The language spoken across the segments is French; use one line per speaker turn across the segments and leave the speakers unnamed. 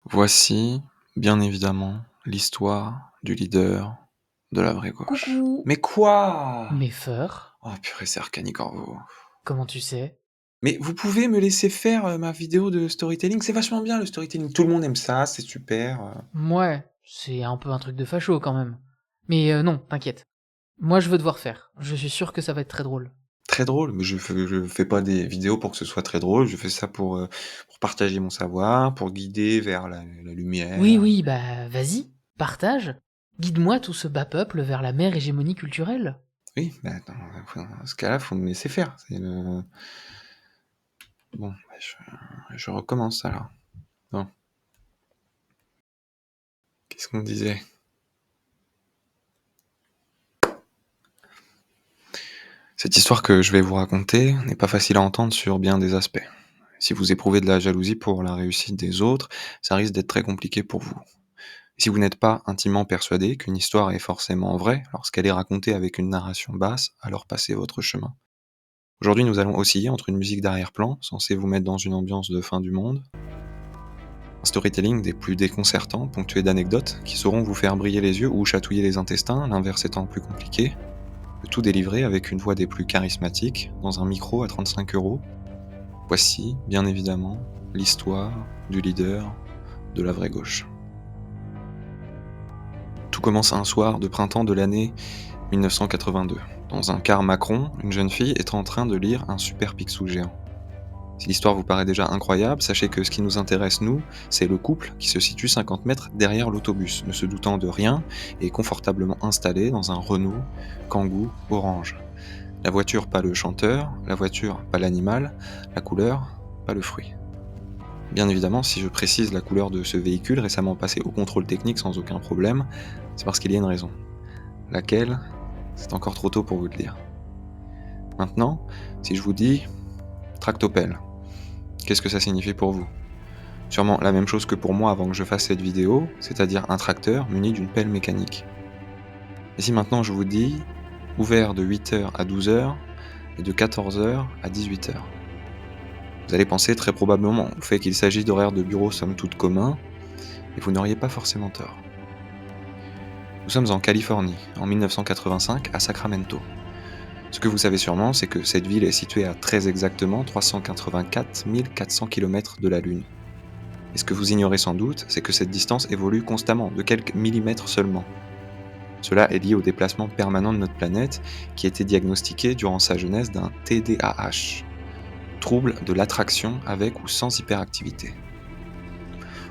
Voici, bien évidemment, l'histoire du leader de la vraie gauche.
Coucou!
Mais quoi?
Meffer,
Oh purée, c'est Arcani Corvo.
comment tu sais?
Mais vous pouvez me laisser faire, ma vidéo de storytelling? C'est vachement bien le storytelling, tout le monde aime ça, c'est super.
Mouais, c'est un peu un truc de facho quand même. Mais non, t'inquiète. Moi je veux devoir faire. Je suis sûr que ça va être très drôle.
Très drôle, mais je fais pas des vidéos pour que ce soit très drôle, je fais ça pour partager mon savoir, pour guider vers la
Oui,
lumière.
oui, bah vas-y, partage. Guide-moi tout ce bas peuple vers la mère hégémonie culturelle.
Oui, bah, dans ce cas-là, faut me laisser faire, c'est le bon, bah, je recommence alors. Bon, qu'est-ce qu'on disait? Cette histoire que je vais vous raconter n'est pas facile à entendre sur bien des aspects. Si vous éprouvez de la jalousie pour la réussite des autres, ça risque d'être très compliqué pour vous. Si vous n'êtes pas intimement persuadé qu'une histoire est forcément vraie lorsqu'elle est racontée avec une narration basse, alors passez votre chemin. Aujourd'hui, nous allons osciller entre une musique d'arrière-plan, censée vous mettre dans une ambiance de fin du monde, un storytelling des plus déconcertants, ponctué d'anecdotes qui sauront vous faire briller les yeux ou chatouiller les intestins, l'inverse étant plus compliqué, le tout délivré avec une voix des plus charismatiques, dans un micro à 35 €. Voici, bien évidemment, l'histoire du leader de la vraie gauche. Tout commence un soir de printemps de l'année 1982. Dans un car Macron, une jeune fille est en train de lire un super Picsou géant. Si l'histoire vous paraît déjà incroyable, sachez que ce qui nous intéresse, nous, c'est le couple qui se situe 50 mètres derrière l'autobus, ne se doutant de rien et confortablement installé dans un Renault Kangoo orange. La voiture, pas le chanteur, la voiture, pas l'animal, la couleur, pas le fruit. Bien évidemment, si je précise la couleur de ce véhicule récemment passé au contrôle technique sans aucun problème, c'est parce qu'il y a une raison. Laquelle, c'est encore trop tôt pour vous le dire. Maintenant, si je vous dis tractopelle, qu'est-ce que ça signifie pour vous? Sûrement la même chose que pour moi avant que je fasse cette vidéo, c'est-à-dire un tracteur muni d'une pelle mécanique. Et si maintenant je vous dis ouvert de 8h à 12h et de 14h à 18h? Vous allez penser très probablement au fait qu'il s'agit d'horaires de bureau somme toute communs, et vous n'auriez pas forcément tort. Nous sommes en Californie, en 1985, à Sacramento. Ce que vous savez sûrement, c'est que cette ville est située à très exactement 384 400 km de la Lune. Et ce que vous ignorez sans doute, c'est que cette distance évolue constamment, de quelques millimètres seulement. Cela est lié au déplacement permanent de notre planète, qui a été diagnostiqué durant sa jeunesse d'un TDAH, trouble de l'attraction avec ou sans hyperactivité.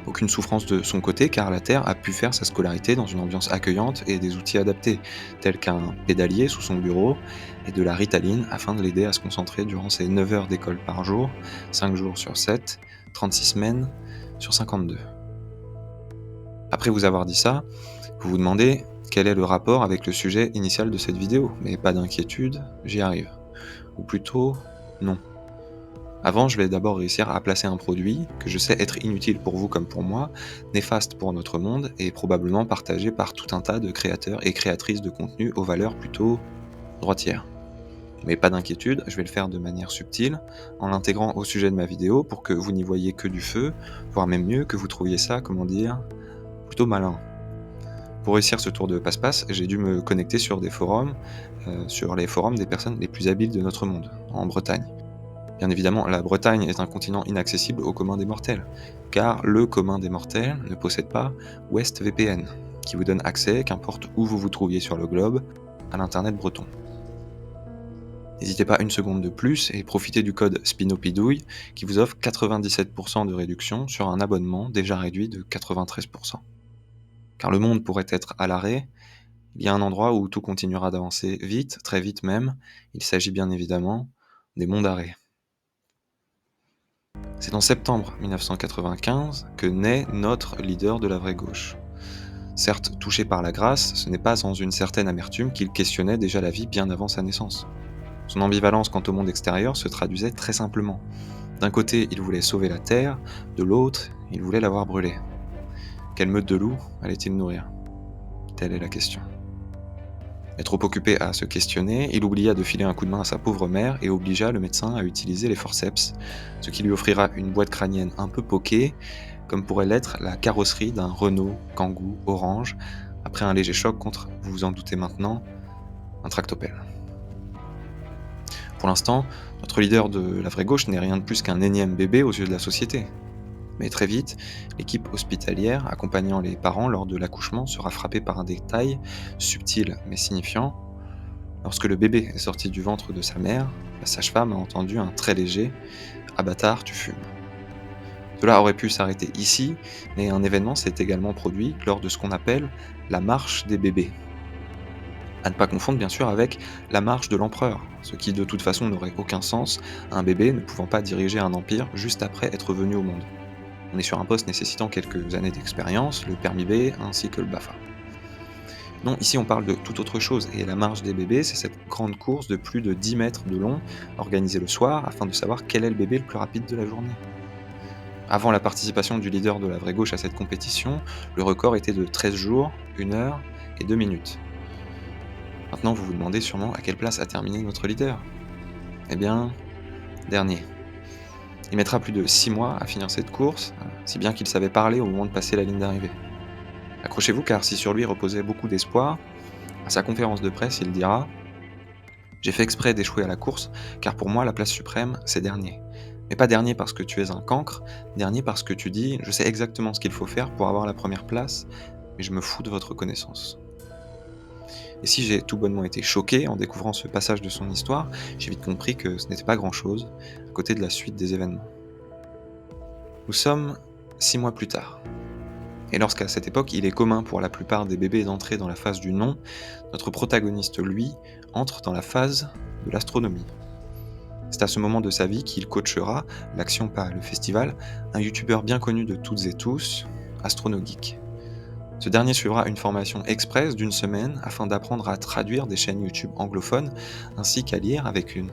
Aucune souffrance de son côté, car la Terre a pu faire sa scolarité dans une ambiance accueillante et des outils adaptés, tels qu'un pédalier sous son bureau et de la Ritaline afin de l'aider à se concentrer durant ses 9 heures d'école par jour, 5 jours sur 7, 36 semaines sur 52. Après vous avoir dit ça, vous vous demandez quel est le rapport avec le sujet initial de cette vidéo, mais pas d'inquiétude, j'y arrive. Ou plutôt, non. Avant, je vais d'abord réussir à placer un produit que je sais être inutile pour vous comme pour moi, néfaste pour notre monde et probablement partagé par tout un tas de créateurs et créatrices de contenu aux valeurs plutôt droitières. Mais pas d'inquiétude, je vais le faire de manière subtile, en l'intégrant au sujet de ma vidéo pour que vous n'y voyez que du feu, voire même mieux que vous trouviez ça, comment dire, plutôt malin. Pour réussir ce tour de passe-passe, j'ai dû me connecter sur des forums, sur les forums des personnes les plus habiles de notre monde, en Bretagne. Bien évidemment, la Bretagne est un continent inaccessible au commun des mortels, car le commun des mortels ne possède pas WestVPN, qui vous donne accès, qu'importe où vous vous trouviez sur le globe, à l'internet breton. N'hésitez pas une seconde de plus et profitez du code SPINOPIDOUille qui vous offre 97% de réduction sur un abonnement déjà réduit de 93%. Car le monde pourrait être à l'arrêt, il y a un endroit où tout continuera d'avancer vite, très vite même, il s'agit bien évidemment des monts d'arrêt. C'est en septembre 1995 que naît notre leader de la vraie gauche. Certes touché par la grâce, ce n'est pas sans une certaine amertume qu'il questionnait déjà la vie bien avant sa naissance. Son ambivalence quant au monde extérieur se traduisait très simplement. D'un côté, il voulait sauver la Terre, de l'autre, il voulait la voir brûler. Quelle meute de loups allait-il nourrir? Telle est la question. Mais trop occupé à se questionner, il oublia de filer un coup de main à sa pauvre mère et obligea le médecin à utiliser les forceps, ce qui lui offrira une boîte crânienne un peu poquée, comme pourrait l'être la carrosserie d'un Renault Kangoo orange, après un léger choc contre, vous vous en doutez maintenant, un tractopelle. Pour l'instant, notre leader de la vraie gauche n'est rien de plus qu'un énième bébé aux yeux de la société. Mais très vite, l'équipe hospitalière accompagnant les parents lors de l'accouchement sera frappée par un détail subtil mais signifiant. Lorsque le bébé est sorti du ventre de sa mère, la sage-femme a entendu un très léger « Ah bâtard, tu fumes ». Cela aurait pu s'arrêter ici, mais un événement s'est également produit lors de ce qu'on appelle la marche des bébés. À ne pas confondre bien sûr avec la marche de l'empereur, ce qui de toute façon n'aurait aucun sens, un bébé ne pouvant pas diriger un empire juste après être venu au monde. On est sur un poste nécessitant quelques années d'expérience, le permis B ainsi que le BAFA. Non, ici on parle de toute autre chose, et la marche des bébés, c'est cette grande course de plus de 10 mètres de long, organisée le soir, afin de savoir quel est le bébé le plus rapide de la journée. Avant la participation du leader de la vraie gauche à cette compétition, le record était de 13 jours, 1 heure et 2 minutes. Maintenant vous vous demandez sûrement à quelle place a terminé notre leader. Eh bien, dernier. Il mettra plus de 6 mois à finir cette course, si bien qu'il savait parler au moment de passer la ligne d'arrivée. Accrochez-vous car si sur lui reposait beaucoup d'espoir, à sa conférence de presse il dira « J'ai fait exprès d'échouer à la course, car pour moi la place suprême c'est dernier. Mais pas dernier parce que tu es un cancre, dernier parce que tu dis « Je sais exactement ce qu'il faut faire pour avoir la première place, mais je me fous de votre connaissance. » Et si j'ai tout bonnement été choqué en découvrant ce passage de son histoire, j'ai vite compris que ce n'était pas grand-chose à côté de la suite des événements. Nous sommes 6 mois plus tard. Et lorsqu'à cette époque, il est commun pour la plupart des bébés d'entrer dans la phase du non, notre protagoniste, lui, entre dans la phase de l'astronomie. C'est à ce moment de sa vie qu'il coachera, l'Action Pas le Festival, un youtubeur bien connu de toutes et tous, AstronoGeek. Ce dernier suivra une formation express d'1 semaine afin d'apprendre à traduire des chaînes YouTube anglophones ainsi qu'à lire, avec une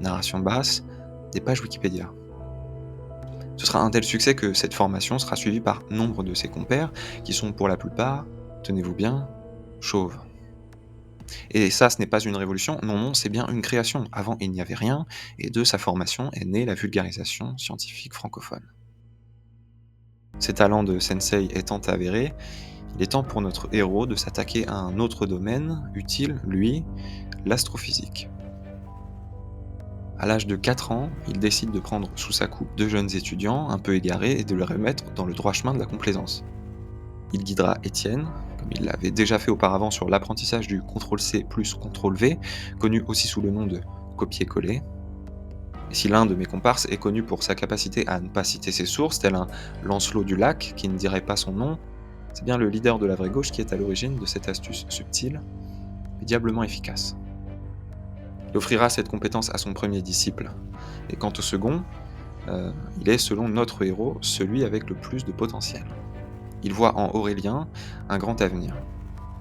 narration basse, des pages Wikipédia. Ce sera un tel succès que cette formation sera suivie par nombre de ses compères, qui sont pour la plupart, tenez-vous bien, chauves. Et ça, ce n'est pas une révolution, non, c'est bien une création. Avant, il n'y avait rien, et de sa formation est née la vulgarisation scientifique francophone. Ses talents de sensei étant avérés, il est temps pour notre héros de s'attaquer à un autre domaine, utile, lui, l'astrophysique. À l'âge de 4 ans, il décide de prendre sous sa coupe 2 jeunes étudiants, un peu égarés, et de les remettre dans le droit chemin de la complaisance. Il guidera Étienne, comme il l'avait déjà fait auparavant sur l'apprentissage du CTRL-C plus CTRL-V, connu aussi sous le nom de copier-coller. Et si l'un de mes comparses est connu pour sa capacité à ne pas citer ses sources, tel un Lancelot du Lac qui ne dirait pas son nom, c'est bien le leader de la vraie gauche qui est à l'origine de cette astuce subtile, mais diablement efficace. Il offrira cette compétence à son premier disciple, et quant au second, il est, selon notre héros, celui avec le plus de potentiel. Il voit en Aurélien un grand avenir.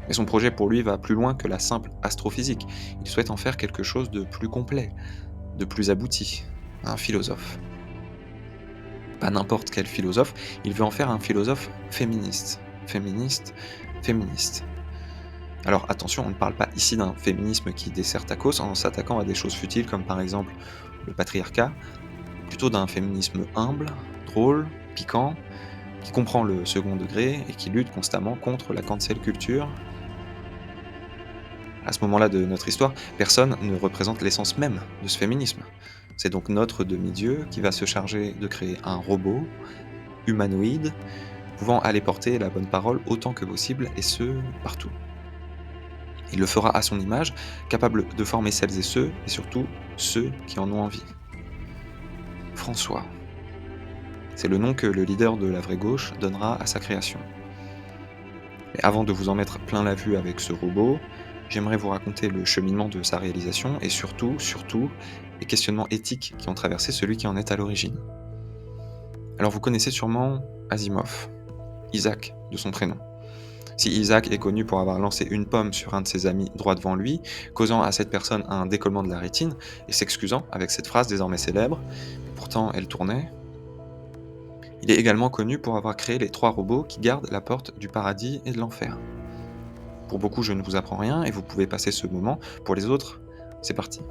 Mais son projet pour lui va plus loin que la simple astrophysique. Il souhaite en faire quelque chose de plus complet, de plus abouti, un philosophe. Pas n'importe quel philosophe, il veut en faire un philosophe féministe. Féministe, féministe. Alors attention, on ne parle pas ici d'un féminisme qui dessert ta cause en s'attaquant à des choses futiles comme par exemple le patriarcat, plutôt d'un féminisme humble, drôle, piquant, qui comprend le second degré et qui lutte constamment contre la cancel culture. À ce moment-là de notre histoire, personne ne représente l'essence même de ce féminisme. C'est donc notre demi-dieu qui va se charger de créer un robot, humanoïde, pouvant aller porter la bonne parole autant que possible, et ce, partout. Il le fera à son image, capable de former celles et ceux, et surtout ceux qui en ont envie. François. C'est le nom que le leader de la vraie gauche donnera à sa création. Mais avant de vous en mettre plein la vue avec ce robot, j'aimerais vous raconter le cheminement de sa réalisation et surtout, les questionnements éthiques qui ont traversé celui qui en est à l'origine. Alors vous connaissez sûrement Asimov, Isaac de son prénom. Si Isaac est connu pour avoir lancé une pomme sur un de ses amis droit devant lui, causant à cette personne un décollement de la rétine, et s'excusant avec cette phrase désormais célèbre, pourtant elle tournait, il est également connu pour avoir créé les 3 robots qui gardent la porte du paradis et de l'enfer. Pour beaucoup, je ne vous apprends rien et vous pouvez passer ce moment. Pour les autres, c'est parti.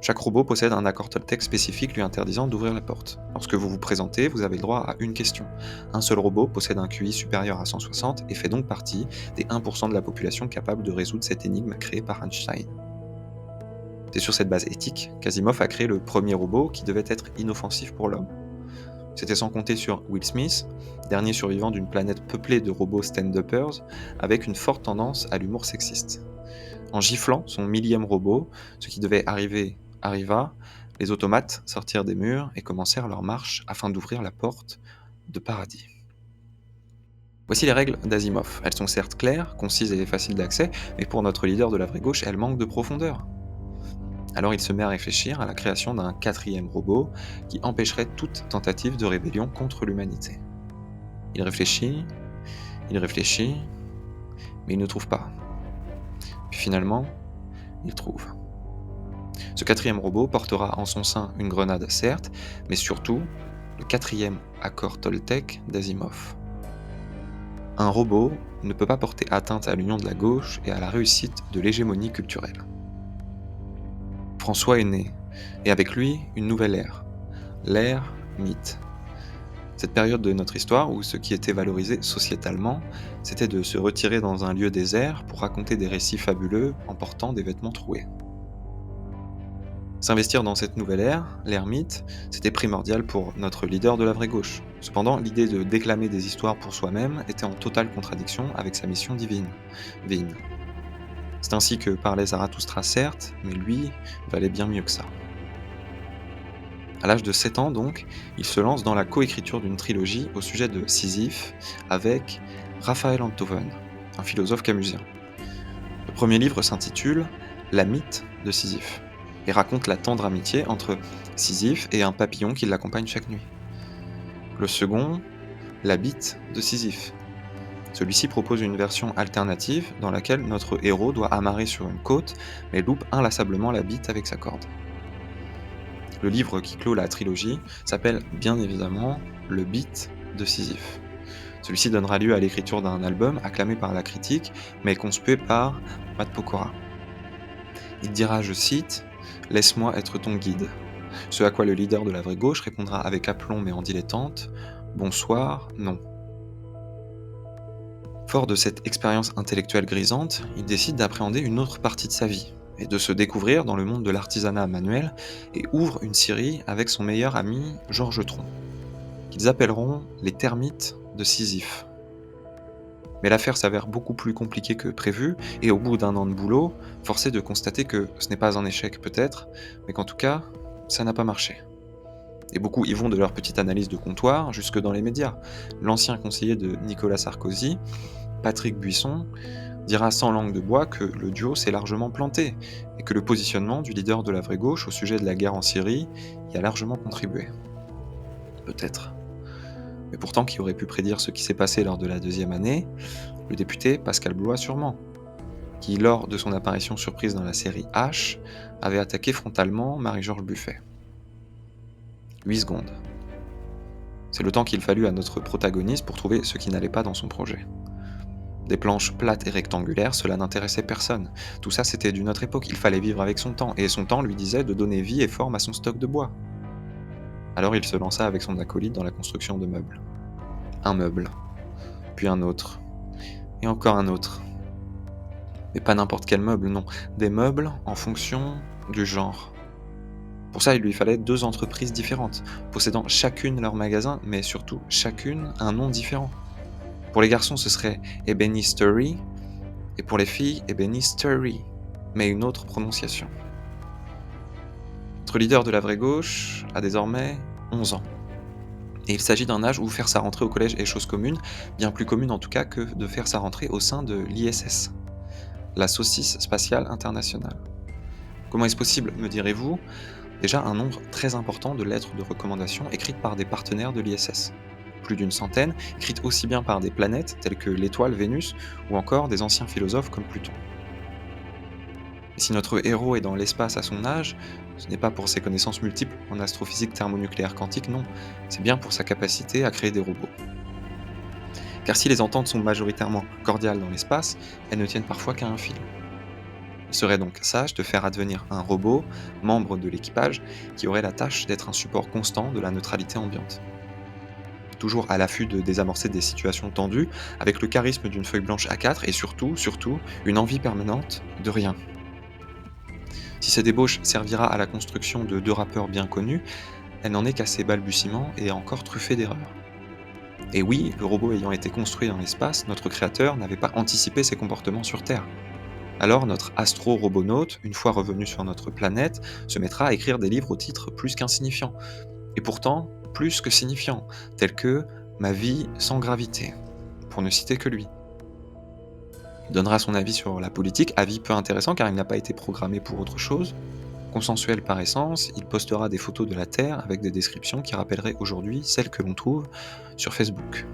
Chaque robot possède un accord Toltec spécifique lui interdisant d'ouvrir la porte. Lorsque vous vous présentez, vous avez le droit à une question. Un seul robot possède un QI supérieur à 160 et fait donc partie des 1% de la population capable de résoudre cette énigme créée par Einstein. C'est sur cette base éthique qu'Asimov a créé le premier robot qui devait être inoffensif pour l'homme. C'était sans compter sur Will Smith, dernier survivant d'une planète peuplée de robots stand-uppers, avec une forte tendance à l'humour sexiste. En giflant son millième robot, ce qui devait arriver arriva, les automates sortirent des murs et commencèrent leur marche afin d'ouvrir la porte de paradis. Voici les règles d'Asimov. Elles sont certes claires, concises et faciles d'accès, mais pour notre leader de la vraie gauche, elles manquent de profondeur. Alors il se met à réfléchir à la création d'un quatrième robot qui empêcherait toute tentative de rébellion contre l'humanité. Il réfléchit, mais il ne trouve pas. Puis finalement, il trouve. Ce quatrième robot portera en son sein une grenade, certes, mais surtout le quatrième accord Toltec d'Asimov. Un robot ne peut pas porter atteinte à l'union de la gauche et à la réussite de l'hégémonie culturelle. François est né, et avec lui, une nouvelle ère, l'ère mythe. Cette période de notre histoire où ce qui était valorisé sociétalement, c'était de se retirer dans un lieu désert pour raconter des récits fabuleux en portant des vêtements troués. S'investir dans cette nouvelle ère, l'ère mythe, c'était primordial pour notre leader de la vraie gauche. Cependant, l'idée de déclamer des histoires pour soi-même était en totale contradiction avec sa mission divine, Vin. C'est ainsi que parlait Zarathustra certes, mais lui valait bien mieux que ça. À l'âge de 7 ans donc, il se lance dans la coécriture d'une trilogie au sujet de Sisyphe avec Raphaël Enthoven, un philosophe camusien. Le premier livre s'intitule La mythe de Sisyphe et raconte la tendre amitié entre Sisyphe et un papillon qui l'accompagne chaque nuit. Le second, La bite de Sisyphe. Celui-ci propose une version alternative dans laquelle notre héros doit amarrer sur une côte mais loupe inlassablement la bite avec sa corde. Le livre qui clôt la trilogie s'appelle bien évidemment Le Bit de Sisyphe. Celui-ci donnera lieu à l'écriture d'un album acclamé par la critique, mais conspué par Matt Pokora. Il dira, je cite, « Laisse-moi être ton guide », ce à quoi le leader de la vraie gauche répondra avec aplomb mais en dilettante, « Bonsoir, non ». Fort de cette expérience intellectuelle grisante, il décide d'appréhender une autre partie de sa vie, et de se découvrir dans le monde de l'artisanat manuel, et ouvre une scierie avec son meilleur ami Georges Tron, qu'ils appelleront les termites de Sisyphe. Mais l'affaire s'avère beaucoup plus compliquée que prévu, et au bout d'un an de boulot, force est de constater que ce n'est pas un échec peut-être, mais qu'en tout cas, ça n'a pas marché. Et beaucoup y vont de leur petite analyse de comptoir jusque dans les médias. L'ancien conseiller de Nicolas Sarkozy, Patrick Buisson, dira sans langue de bois que le duo s'est largement planté, et que le positionnement du leader de la vraie gauche au sujet de la guerre en Syrie y a largement contribué. Peut-être. Mais pourtant, qui aurait pu prédire ce qui s'est passé lors de la deuxième année? Le député Pascal Blois sûrement, qui, lors de son apparition surprise dans la série H, avait attaqué frontalement Marie-Georges Buffet. 8 secondes. C'est le temps qu'il fallut à notre protagoniste pour trouver ce qui n'allait pas dans son projet. Des planches plates et rectangulaires, cela n'intéressait personne. Tout ça, c'était d'une autre époque, il fallait vivre avec son temps, et son temps lui disait de donner vie et forme à son stock de bois. Alors il se lança avec son acolyte dans la construction de meubles. Un meuble, puis un autre, et encore un autre. Mais pas n'importe quel meuble, non, des meubles en fonction du genre. Pour ça, il lui fallait 2 entreprises différentes, possédant chacune leur magasin, mais surtout chacune un nom différent. Pour les garçons, ce serait Ebenistery, et pour les filles, Ebenistery, mais une autre prononciation. Notre leader de la vraie gauche a désormais 11 ans. Et il s'agit d'un âge où faire sa rentrée au collège est chose commune, bien plus commune en tout cas que de faire sa rentrée au sein de l'ISS, la saucisse spatiale internationale. Comment est-ce possible, me direz-vous? Déjà un nombre très important de lettres de recommandation écrites par des partenaires de l'ISS. Plus d'une centaine, écrites aussi bien par des planètes telles que l'étoile Vénus ou encore des anciens philosophes comme Pluton. Et si notre héros est dans l'espace à son âge, ce n'est pas pour ses connaissances multiples en astrophysique thermonucléaire quantique, non, c'est bien pour sa capacité à créer des robots. Car si les ententes sont majoritairement cordiales dans l'espace, elles ne tiennent parfois qu'à un fil. Il serait donc sage de faire advenir un robot, membre de l'équipage, qui aurait la tâche d'être un support constant de la neutralité ambiante. Toujours à l'affût de désamorcer des situations tendues, avec le charisme d'une feuille blanche A4 et surtout, une envie permanente de rien. Si cette ébauche servira à la construction de deux rappeurs bien connus, elle n'en est qu'à ses balbutiements et encore truffée d'erreurs. Et oui, le robot ayant été construit dans l'espace, notre créateur n'avait pas anticipé ses comportements sur Terre. Alors notre astro-robonaute, une fois revenu sur notre planète, se mettra à écrire des livres au titre plus qu'insignifiant, et pourtant plus que signifiant, tels que Ma vie sans gravité, pour ne citer que lui. Il donnera son avis sur la politique, avis peu intéressant car il n'a pas été programmé pour autre chose. Consensuel par essence, il postera des photos de la Terre avec des descriptions qui rappelleraient aujourd'hui celles que l'on trouve sur Facebook.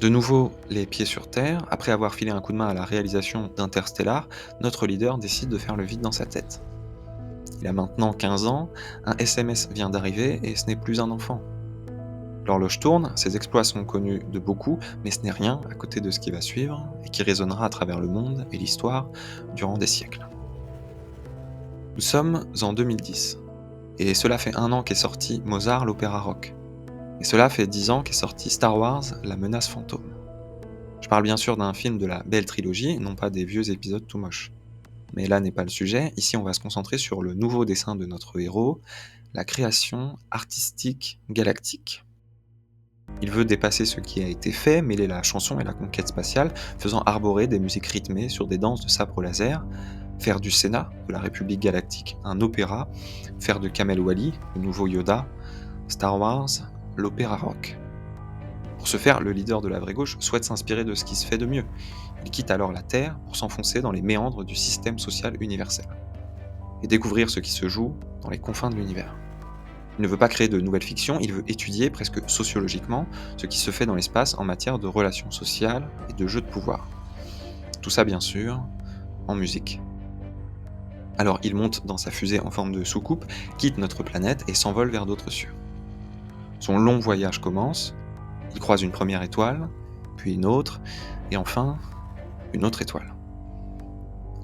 De nouveau, les pieds sur Terre, après avoir filé un coup de main à la réalisation d'Interstellar, notre leader décide de faire le vide dans sa tête. Il a maintenant 15 ans, un SMS vient d'arriver et ce n'est plus un enfant. L'horloge tourne, ses exploits sont connus de beaucoup, mais ce n'est rien à côté de ce qui va suivre et qui résonnera à travers le monde et l'histoire durant des siècles. Nous sommes en 2010, et cela fait 1 an qu'est sorti Mozart l'opéra rock. Et cela fait 10 ans qu'est sorti Star Wars La menace fantôme. Je parle bien sûr d'un film de la belle trilogie, non pas des vieux épisodes tout moches. Mais là n'est pas le sujet, ici on va se concentrer sur le nouveau dessin de notre héros, la création artistique galactique. Il veut dépasser ce qui a été fait, mêler la chanson et la conquête spatiale, faisant arborer des musiques rythmées sur des danses de sabre laser, faire du Sénat, de la République galactique, un opéra, faire de Kamel Wally, le nouveau Yoda, Star Wars, l'opéra rock. Pour ce faire, le leader de la vraie gauche souhaite s'inspirer de ce qui se fait de mieux. Il quitte alors la Terre pour s'enfoncer dans les méandres du système social universel et découvrir ce qui se joue dans les confins de l'univers. Il ne veut pas créer de nouvelles fictions, il veut étudier presque sociologiquement ce qui se fait dans l'espace en matière de relations sociales et de jeux de pouvoir. Tout ça bien sûr en musique. Alors il monte dans sa fusée en forme de soucoupe, quitte notre planète et s'envole vers d'autres cieux. Son long voyage commence, il croise une première étoile, puis une autre, et enfin une autre étoile.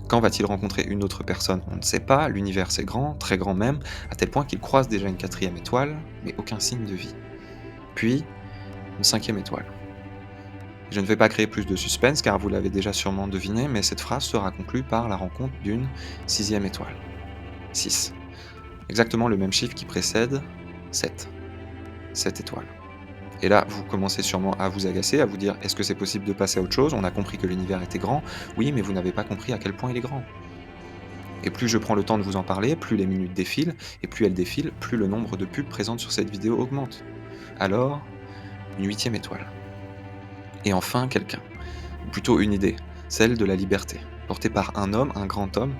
Quand va-t-il rencontrer une autre personne? On ne sait pas, l'univers c'est grand, très grand même, à tel point qu'il croise déjà une 4e étoile, mais aucun signe de vie. Puis, une 5e étoile. Je ne vais pas créer plus de suspense car vous l'avez déjà sûrement deviné, mais cette phrase sera conclue par la rencontre d'une 6e étoile. 6. Exactement le même chiffre qui précède 7. 7 étoiles. Et là, vous commencez sûrement à vous agacer, à vous dire est-ce que c'est possible de passer à autre chose? On a compris que l'univers était grand, oui, mais vous n'avez pas compris à quel point il est grand. Et plus je prends le temps de vous en parler, plus les minutes défilent, et plus elles défilent, plus le nombre de pubs présentes sur cette vidéo augmente. Alors, une 8e étoile. Et enfin, quelqu'un. Ou plutôt une idée, celle de la liberté, portée par un homme, un grand homme,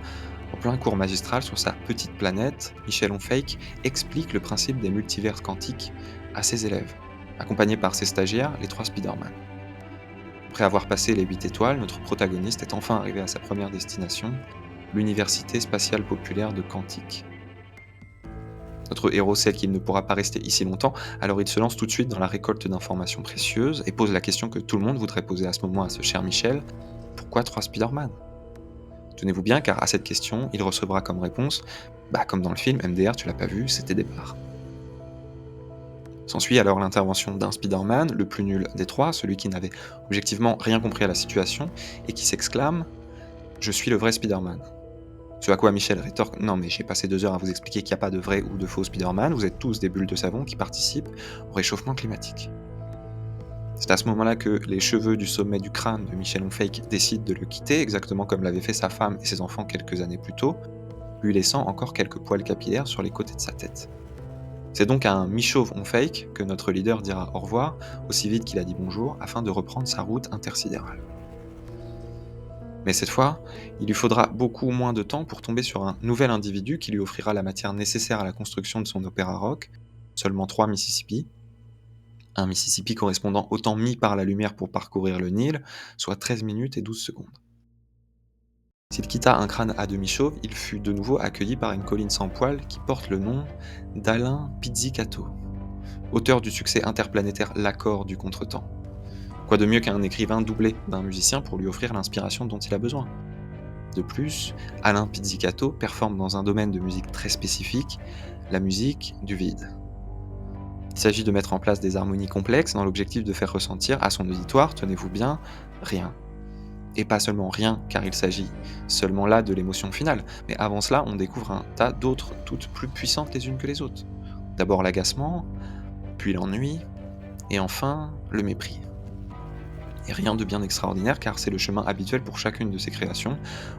en plein cours magistral sur sa petite planète, Michel Onfray explique le principe des multivers quantiques à ses élèves, accompagné par ses stagiaires, les 3 Spider-Man. Après avoir passé les 8 étoiles, notre protagoniste est enfin arrivé à sa première destination, l'Université spatiale populaire de Quantique. Notre héros sait qu'il ne pourra pas rester ici longtemps, alors il se lance tout de suite dans la récolte d'informations précieuses et pose la question que tout le monde voudrait poser à ce moment à ce cher Michel, pourquoi 3 Spider-Man? Tenez-vous bien car à cette question, il recevra comme réponse, comme dans le film MDR, tu l'as pas vu, c'était des barres. S'ensuit alors l'intervention d'un Spider-Man, le plus nul des 3, celui qui n'avait objectivement rien compris à la situation, et qui s'exclame « Je suis le vrai Spider-Man ». Ce à quoi Michel rétorque « Non mais j'ai passé 2 heures à vous expliquer qu'il n'y a pas de vrai ou de faux Spider-Man, vous êtes tous des bulles de savon qui participent au réchauffement climatique ». C'est à ce moment-là que les cheveux du sommet du crâne de Michel Onfray décident de le quitter, exactement comme l'avaient fait sa femme et ses enfants quelques années plus tôt, lui laissant encore quelques poils capillaires sur les côtés de sa tête. C'est donc à un mi-chauve Onfray que notre leader dira au revoir, aussi vite qu'il a dit bonjour, afin de reprendre sa route intersidérale. Mais cette fois, il lui faudra beaucoup moins de temps pour tomber sur un nouvel individu qui lui offrira la matière nécessaire à la construction de son opéra rock, seulement 3 Mississippi, un Mississippi correspondant au temps mis par la lumière pour parcourir le Nil, soit 13 minutes et 12 secondes. S'il quitta un crâne à demi chauve, il fut de nouveau accueilli par une colline sans poils qui porte le nom d'Alain Pizzicato, auteur du succès interplanétaire L'accord du contretemps. Quoi de mieux qu'un écrivain doublé d'un musicien pour lui offrir l'inspiration dont il a besoin? De plus, Alain Pizzicato performe dans un domaine de musique très spécifique, la musique du vide. Il s'agit de mettre en place des harmonies complexes dans l'objectif de faire ressentir à son auditoire, tenez-vous bien, rien. Et pas seulement rien, car il s'agit seulement là de l'émotion finale, mais avant cela, on découvre un tas d'autres, toutes plus puissantes les unes que les autres. D'abord l'agacement, puis l'ennui, et enfin le mépris. Et rien de bien extraordinaire, car c'est le chemin habituel pour chacune de ces créations,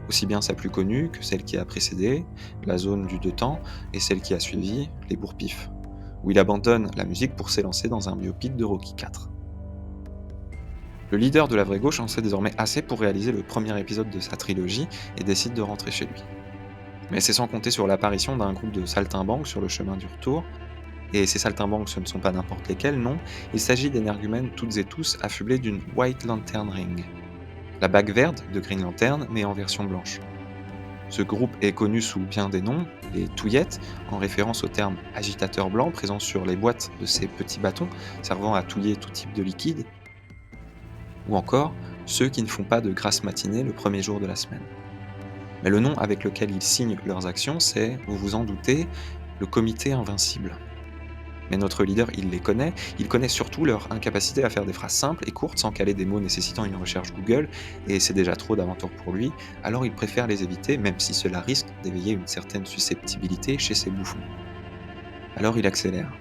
aussi bien sa plus connue que celle qui a précédé, la zone du deux temps, et celle qui a suivi, les bourre-pifs, où il abandonne la musique pour s'élancer dans un biopic de Rocky IV. Le leader de la vraie gauche en sait désormais assez pour réaliser le premier épisode de sa trilogie et décide de rentrer chez lui. Mais c'est sans compter sur l'apparition d'un groupe de saltimbanques sur le chemin du retour, et ces saltimbanques ce ne sont pas n'importe lesquels, non, il s'agit d'énergumènes toutes et tous affublés d'une White Lantern Ring, la bague verte de Green Lantern mais en version blanche. Ce groupe est connu sous bien des noms, les touillettes, en référence au terme agitateur blanc présent sur les boîtes de ces petits bâtons servant à touiller tout type de liquide, ou encore ceux qui ne font pas de grasse matinée le premier jour de la semaine. Mais le nom avec lequel ils signent leurs actions, c'est, vous vous en doutez, le Comité Invincible. Mais notre leader, il connaît surtout leur incapacité à faire des phrases simples et courtes sans caler des mots nécessitant une recherche Google, et c'est déjà trop d'aventure pour lui, alors il préfère les éviter même si cela risque d'éveiller une certaine susceptibilité chez ces bouffons. Alors il accélère,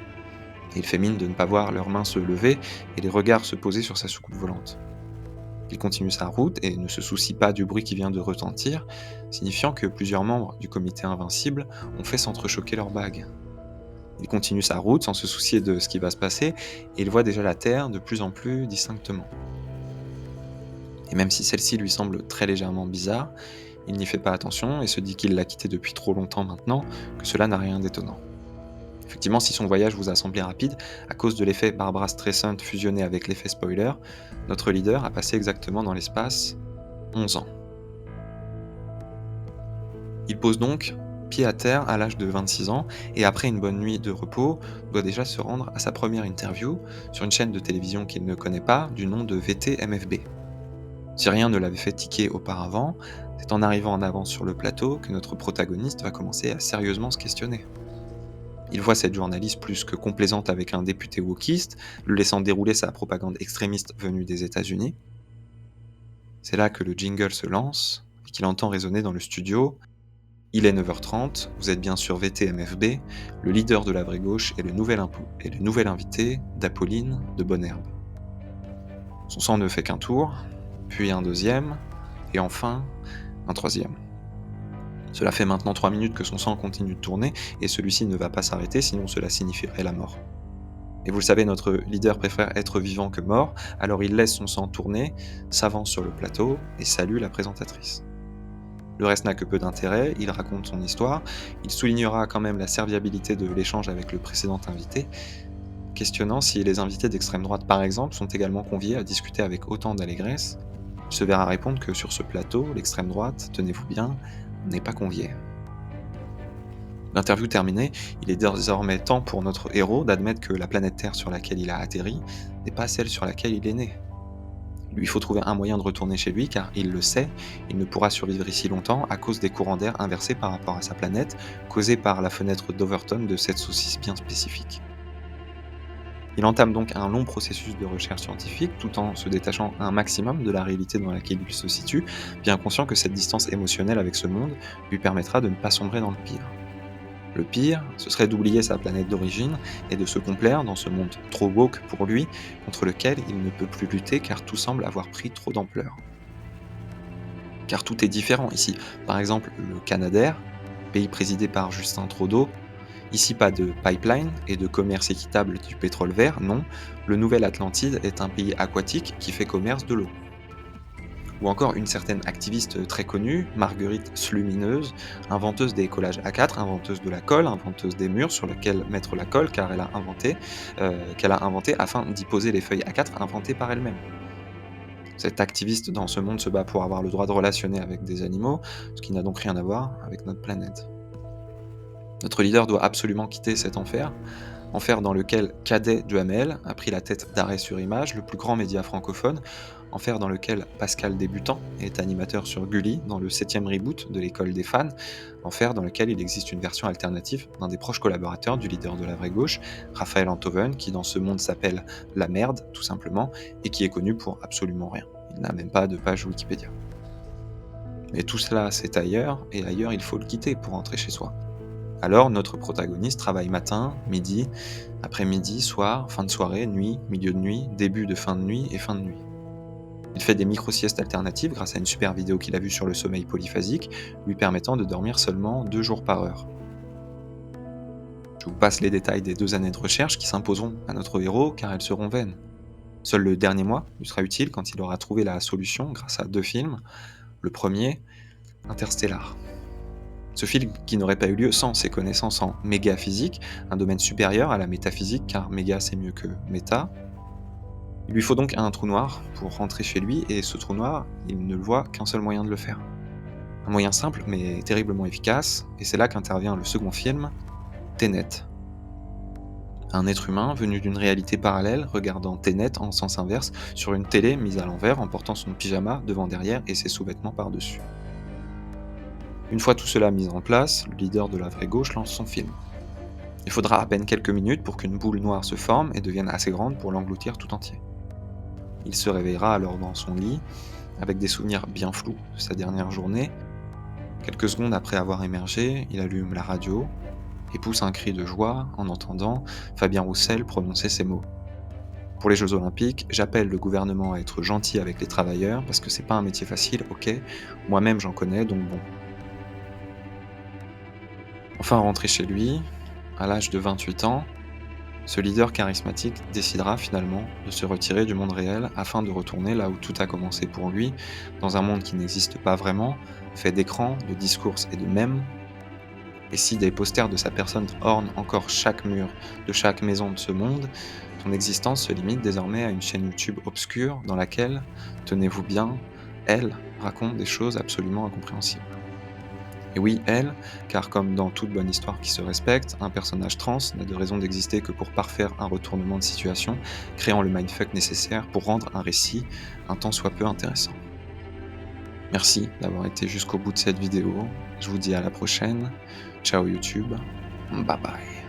et il fait mine de ne pas voir leurs mains se lever et les regards se poser sur sa soucoupe volante. Il continue sa route et ne se soucie pas du bruit qui vient de retentir, signifiant que plusieurs membres du comité invincible ont fait s'entrechoquer leurs bagues. Il continue sa route sans se soucier de ce qui va se passer, et il voit déjà la Terre de plus en plus distinctement. Et même si celle-ci lui semble très légèrement bizarre, il n'y fait pas attention et se dit qu'il l'a quittée depuis trop longtemps maintenant, que cela n'a rien d'étonnant. Effectivement, si son voyage vous a semblé rapide, à cause de l'effet Barbara Streisand fusionné avec l'effet spoiler, notre leader a passé exactement dans l'espace 11 ans. Il pose donc pied à terre à l'âge de 26 ans et après une bonne nuit de repos, doit déjà se rendre à sa première interview sur une chaîne de télévision qu'il ne connaît pas du nom de VTMFB. Si rien ne l'avait fait tiquer auparavant, c'est en arrivant en avance sur le plateau que notre protagoniste va commencer à sérieusement se questionner. Il voit cette journaliste plus que complaisante avec un député wokiste, le laissant dérouler sa propagande extrémiste venue des États-Unis. C'est là que le jingle se lance et qu'il entend résonner dans le studio. Il est 9h30, vous êtes bien sur VTMFB, le leader de la vraie gauche et le nouvel invité d'Apolline de Bonherbe. Son sang ne fait qu'un tour, puis un deuxième, et enfin un troisième. Cela fait maintenant 3 minutes que son sang continue de tourner, et celui-ci ne va pas s'arrêter, sinon cela signifierait la mort. Et vous le savez, notre leader préfère être vivant que mort, alors il laisse son sang tourner, s'avance sur le plateau et salue la présentatrice. Le reste n'a que peu d'intérêt, il raconte son histoire, il soulignera quand même la serviabilité de l'échange avec le précédent invité, questionnant si les invités d'extrême droite par exemple sont également conviés à discuter avec autant d'allégresse. Il se verra répondre que sur ce plateau, l'extrême droite, tenez-vous bien, n'est pas convié. L'interview terminée, il est désormais temps pour notre héros d'admettre que la planète Terre sur laquelle il a atterri n'est pas celle sur laquelle il est né. Il lui faut trouver un moyen de retourner chez lui car il le sait, il ne pourra survivre ici longtemps à cause des courants d'air inversés par rapport à sa planète, causés par la fenêtre d'Overton de cette saucisse bien spécifique. Il entame donc un long processus de recherche scientifique tout en se détachant un maximum de la réalité dans laquelle il se situe, bien conscient que cette distance émotionnelle avec ce monde lui permettra de ne pas sombrer dans le pire. Le pire, ce serait d'oublier sa planète d'origine et de se complaire dans ce monde trop woke pour lui, contre lequel il ne peut plus lutter car tout semble avoir pris trop d'ampleur. Car tout est différent ici. Par exemple, le Canadair, pays présidé par Justin Trudeau, ici pas de pipeline et de commerce équitable du pétrole vert, non, le Nouvel Atlantide est un pays aquatique qui fait commerce de l'eau. Ou encore une certaine activiste très connue, Marguerite Slumineuse, inventeuse des collages A4, inventeuse de la colle, inventeuse des murs sur lesquels mettre la colle qu'elle a inventé afin d'y poser les feuilles A4 inventées par elle-même. Cette activiste dans ce monde se bat pour avoir le droit de relationner avec des animaux, ce qui n'a donc rien à voir avec notre planète. Notre leader doit absolument quitter cet enfer, Enfer dans lequel Cadet Duhamel a pris la tête d'Arrêt sur Image, le plus grand média francophone. Enfer dans lequel Pascal Débutant est animateur sur Gulli dans le 7e reboot de l'école des fans. Enfer dans lequel il existe une version alternative d'un des proches collaborateurs du leader de la vraie gauche, Raphaël Enthoven, qui dans ce monde s'appelle La Merde, tout simplement, et qui est connu pour absolument rien. Il n'a même pas de page Wikipédia. Mais tout cela, c'est ailleurs, et ailleurs, il faut le quitter pour rentrer chez soi. Alors, notre protagoniste travaille matin, midi, après-midi, soir, fin de soirée, nuit, milieu de nuit, début de fin de nuit et fin de nuit. Il fait des micro-siestes alternatives grâce à une super vidéo qu'il a vue sur le sommeil polyphasique, lui permettant de dormir seulement 2 jours par heure. Je vous passe les détails des 2 années de recherche qui s'imposeront à notre héros car elles seront vaines. Seul le dernier mois lui sera utile quand il aura trouvé la solution grâce à 2 films. Le premier, Interstellar. Ce film qui n'aurait pas eu lieu sans ses connaissances en méga-physique, un domaine supérieur à la métaphysique car méga c'est mieux que méta. Il lui faut donc un trou noir pour rentrer chez lui et ce trou noir, il ne le voit qu'un seul moyen de le faire. Un moyen simple mais terriblement efficace, et c'est là qu'intervient le second film, Tenet. Un être humain venu d'une réalité parallèle regardant Tenet en sens inverse sur une télé mise à l'envers en portant son pyjama devant derrière et ses sous-vêtements par-dessus. Une fois tout cela mis en place, le leader de la vraie gauche lance son film. Il faudra à peine quelques minutes pour qu'une boule noire se forme et devienne assez grande pour l'engloutir tout entier. Il se réveillera alors dans son lit, avec des souvenirs bien flous de sa dernière journée. Quelques secondes après avoir émergé, il allume la radio et pousse un cri de joie en entendant Fabien Roussel prononcer ces mots. Pour les Jeux Olympiques, j'appelle le gouvernement à être gentil avec les travailleurs parce que c'est pas un métier facile, ok, moi-même j'en connais donc bon. Enfin rentré chez lui, à l'âge de 28 ans, ce leader charismatique décidera finalement de se retirer du monde réel afin de retourner là où tout a commencé pour lui, dans un monde qui n'existe pas vraiment, fait d'écrans, de discours et de mèmes. Et si des posters de sa personne ornent encore chaque mur de chaque maison de ce monde, son existence se limite désormais à une chaîne YouTube obscure dans laquelle, tenez-vous bien, elle raconte des choses absolument incompréhensibles. Et oui, elle, car comme dans toute bonne histoire qui se respecte, un personnage trans n'a de raison d'exister que pour parfaire un retournement de situation, créant le mindfuck nécessaire pour rendre un récit un tant soit peu intéressant. Merci d'avoir été jusqu'au bout de cette vidéo, je vous dis à la prochaine, ciao YouTube, bye bye.